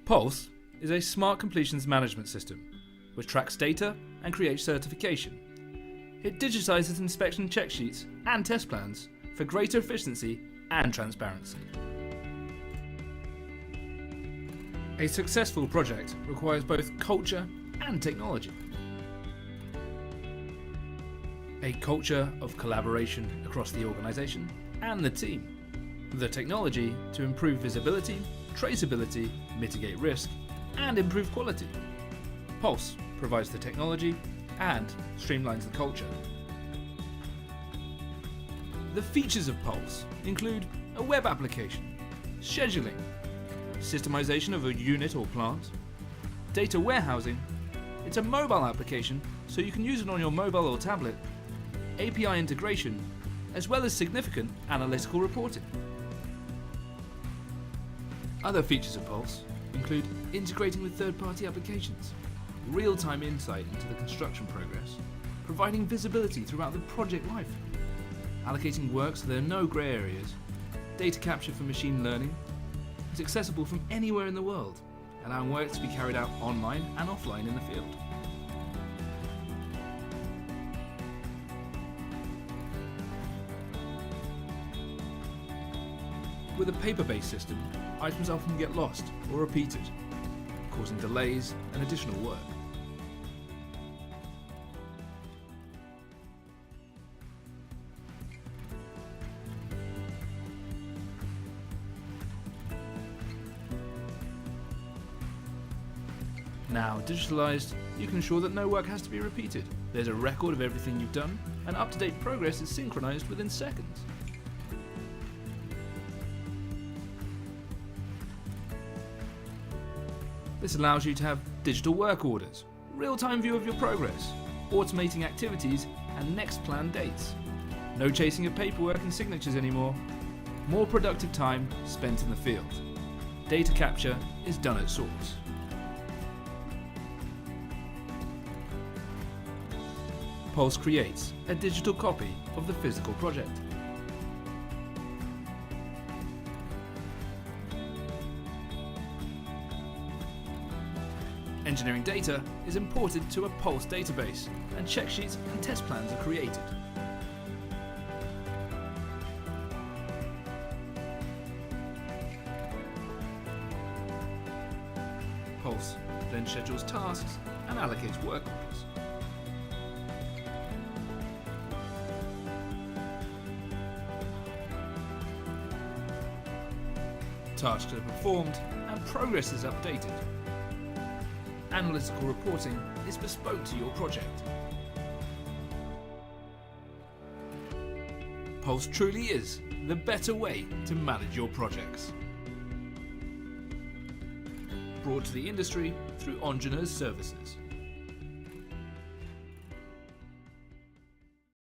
Pulse is a smart completions management system which tracks data and creates certification. It digitizes inspection check sheets and test plans for greater efficiency and transparency. A successful project requires both culture and technology. A culture of collaboration across the organization and the team. The technology to improve visibility, traceability, mitigate risk, and improve quality. Pulse provides the technology and streamlines the culture. The features of Pulse include a web application, scheduling, systemization of a unit or plant, data warehousing. It's a mobile application so you can use it on your mobile or tablet, API integration, as well as significant analytical reporting. Other features of Pulse include integrating with third-party applications, real-time insight into the construction progress, providing visibility throughout the project life, allocating work so there are no grey areas, data capture for machine learning. It's accessible from anywhere in the world, allowing work to be carried out online and offline in the field. With a paper-based system, items often get lost or repeated, causing delays and additional work. Now digitalized, you can ensure that no work has to be repeated. There's a record of everything you've done, and up-to-date progress is synchronized within seconds. This allows you to have digital work orders, real-time view of your progress, automating activities and next planned dates. No chasing of paperwork and signatures anymore. More productive time spent in the field. Data capture is done at source. Pulse creates a digital copy of the physical project. Engineering data is imported to a Pulse database, and check sheets and test plans are created. Pulse then schedules tasks and allocates work orders. Tasks are performed and progress is updated. Analytical reporting is bespoke to your project. Pulse truly is the better way to manage your projects. Brought to the industry through Engineers Services.